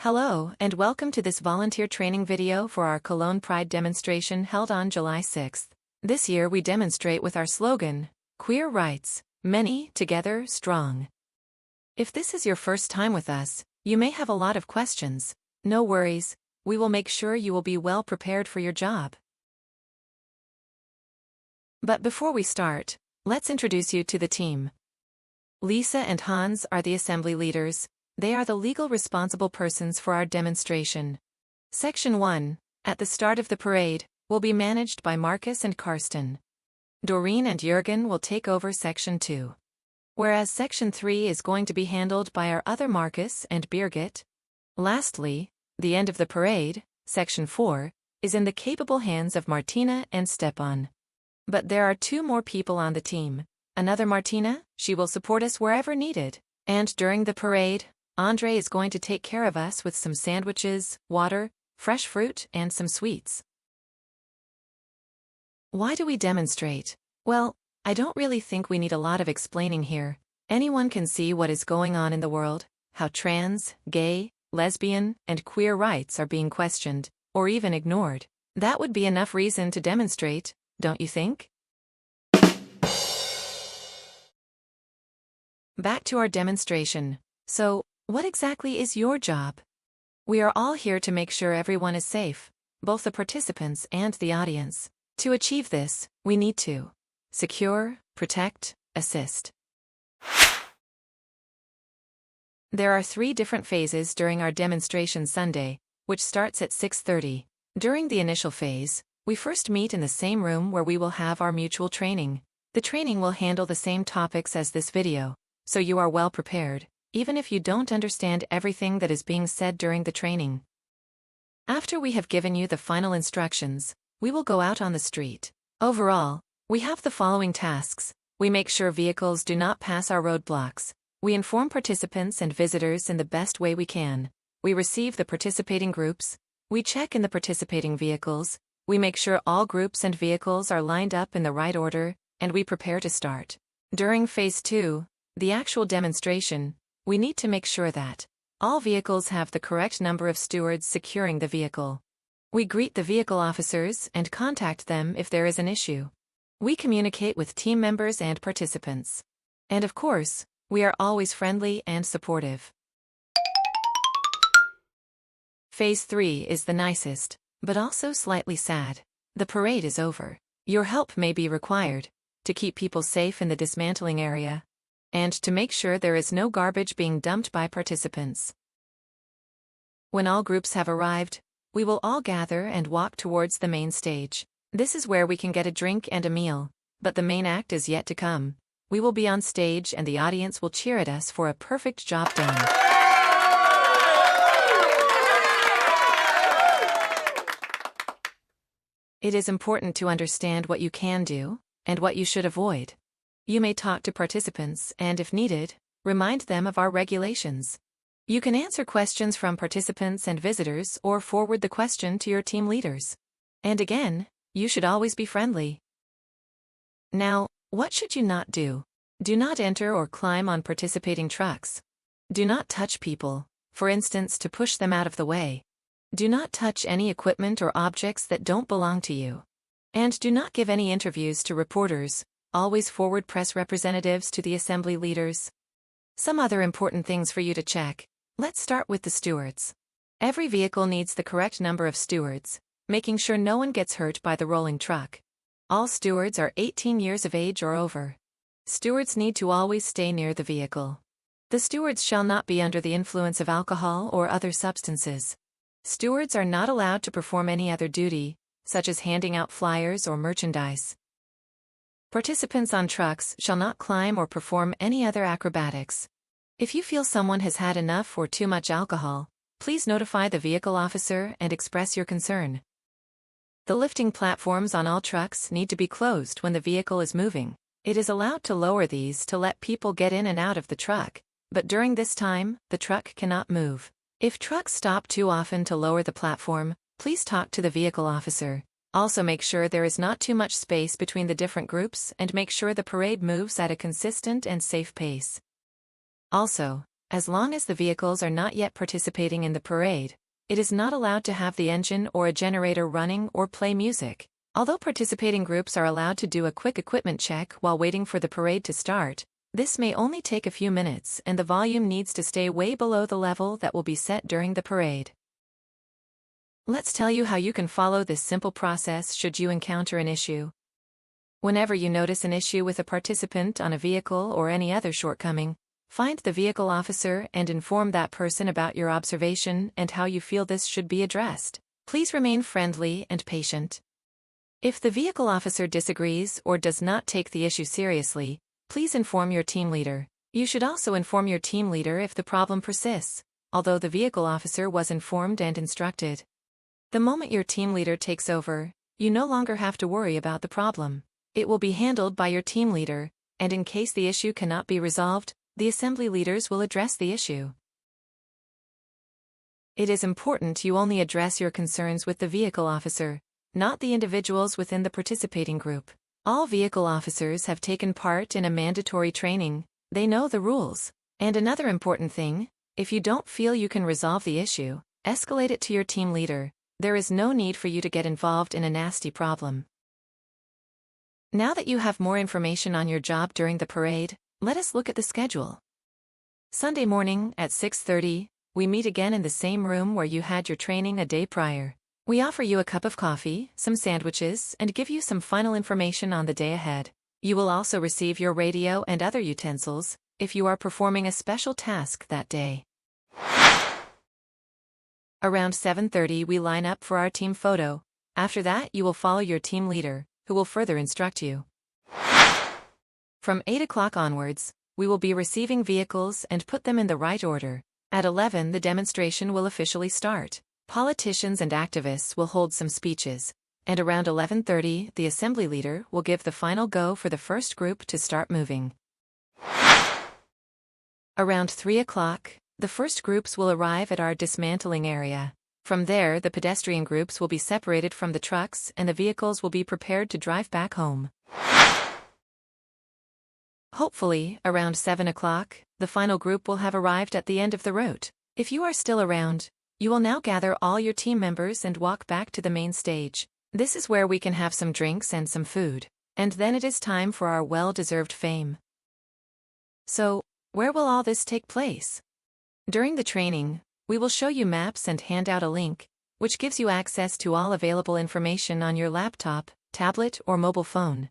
Hello, and welcome to this volunteer training video for our ColognePride Demonstration held on July 6th. This year we demonstrate with our slogan, Queer Rights, Many, Together, Strong. If this is your first time with us, you may have a lot of questions. No worries, we will make sure you will be well prepared for your job. But before we start, let's introduce you to the team. Lisa and Hans are the assembly leaders. They are the legal responsible persons for our demonstration. Section 1, at the start of the parade, will be managed by Marcus and Karsten. Doreen and Jürgen will take over Section 2. Whereas Section 3 is going to be handled by our other Marcus and Birgit. Lastly, the end of the parade, Section 4, is in the capable hands of Martina and Stepan. But there are two more people on the team. Another Martina, she will support us wherever needed. And during the parade, Andre is going to take care of us with some sandwiches, water, fresh fruit, and some sweets. Why do we demonstrate? Well, I don't really think we need a lot of explaining here. Anyone can see what is going on in the world, how trans, gay, lesbian, and queer rights are being questioned, or even ignored. That would be enough reason to demonstrate, don't you think? Back to our demonstration. So, what exactly is your job? We are all here to make sure everyone is safe, both the participants and the audience. To achieve this, we need to secure, protect, assist. There are 3 different phases during our demonstration Sunday, which starts at 6:30. During the initial phase, we first meet in the same room where we will have our mutual training. The training will handle the same topics as this video, so you are well prepared, even if you don't understand everything that is being said during the training. After we have given you the final instructions, we will go out on the street. Overall, we have the following tasks. We make sure vehicles do not pass our roadblocks. We inform participants and visitors in the best way we can. We receive the participating groups. We check in the participating vehicles. We make sure all groups and vehicles are lined up in the right order, and we prepare to start. During Phase 2, the actual demonstration, we need to make sure that all vehicles have the correct number of stewards securing the vehicle. We greet the vehicle officers and contact them if there is an issue. We communicate with team members and participants. And of course, we are always friendly and supportive. Phase 3 is the nicest, but also slightly sad. The parade is over. Your help may be required to keep people safe in the dismantling area, and to make sure there is no garbage being dumped by participants. When all groups have arrived, we will all gather and walk towards the main stage. This is where we can get a drink and a meal, but the main act is yet to come. We will be on stage and the audience will cheer at us for a perfect job done. It is important to understand what you can do and what you should avoid. You may talk to participants and, if needed, remind them of our regulations. You can answer questions from participants and visitors or forward the question to your team leaders. And again, you should always be friendly. Now, what should you not do? Do not enter or climb on participating trucks. Do not touch people, for instance to push them out of the way. Do not touch any equipment or objects that don't belong to you. And do not give any interviews to reporters. Always forward press representatives to the assembly leaders. Some other important things for you to check. Let's start with the stewards. Every vehicle needs the correct number of stewards, making sure no one gets hurt by the rolling truck. All stewards are 18 years of age or over. Stewards need to always stay near the vehicle. The stewards shall not be under the influence of alcohol or other substances. Stewards are not allowed to perform any other duty, such as handing out flyers or merchandise. Participants on trucks shall not climb or perform any other acrobatics. If you feel someone has had enough or too much alcohol, please notify the vehicle officer and express your concern. The lifting platforms on all trucks need to be closed when the vehicle is moving. It is allowed to lower these to let people get in and out of the truck, but during this time, the truck cannot move. If trucks stop too often to lower the platform, please talk to the vehicle officer. Also make sure there is not too much space between the different groups and make sure the parade moves at a consistent and safe pace. Also, As long as the vehicles are not yet participating in the parade, it is not allowed to have the engine or a generator running or play music. Although participating groups are allowed to do a quick equipment check while waiting for the parade to start, this may only take a few minutes and the volume needs to stay way below the level that will be set during the parade. Let's tell you how you can follow this simple process should you encounter an issue. Whenever you notice an issue with a participant on a vehicle or any other shortcoming, find the vehicle officer and inform that person about your observation and how you feel this should be addressed. Please remain friendly and patient. If the vehicle officer disagrees or does not take the issue seriously, please inform your team leader. You should also inform your team leader if the problem persists, although the vehicle officer was informed and instructed. The moment your team leader takes over, you no longer have to worry about the problem. It will be handled by your team leader, and in case the issue cannot be resolved, the assembly leaders will address the issue. It is important you only address your concerns with the vehicle officer, not the individuals within the participating group. All vehicle officers have taken part in a mandatory training, they know the rules. And another important thing, if you don't feel you can resolve the issue, escalate it to your team leader. There is no need for you to get involved in a nasty problem. Now that you have more information on your job during the parade, let us look at the schedule. Sunday morning at 6:30, we meet again in the same room where you had your training a day prior. We offer you a cup of coffee, some sandwiches, and give you some final information on the day ahead. You will also receive your radio and other utensils, if you are performing a special task that day. Around 7:30 we line up for our team photo. After that you will follow your team leader, who will further instruct you. From 8 o'clock onwards, we will be receiving vehicles and put them in the right order. At 11 the demonstration will officially start. Politicians and activists will hold some speeches, and around 11:30 the assembly leader will give the final go for the first group to start moving. Around 3 o'clock, the first groups will arrive at our dismantling area. From there the pedestrian groups will be separated from the trucks and the vehicles will be prepared to drive back home. Hopefully, around 7 o'clock, the final group will have arrived at the end of the route. If you are still around, you will now gather all your team members and walk back to the main stage. This is where we can have some drinks and some food, and then it is time for our well-deserved fame. So, where will all this take place? During the training, we will show you maps and hand out a link, which gives you access to all available information on your laptop, tablet, or mobile phone.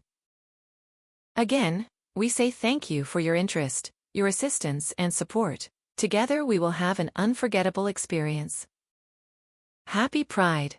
Again, we say thank you for your interest, your assistance, and support. Together we will have an unforgettable experience. Happy Pride!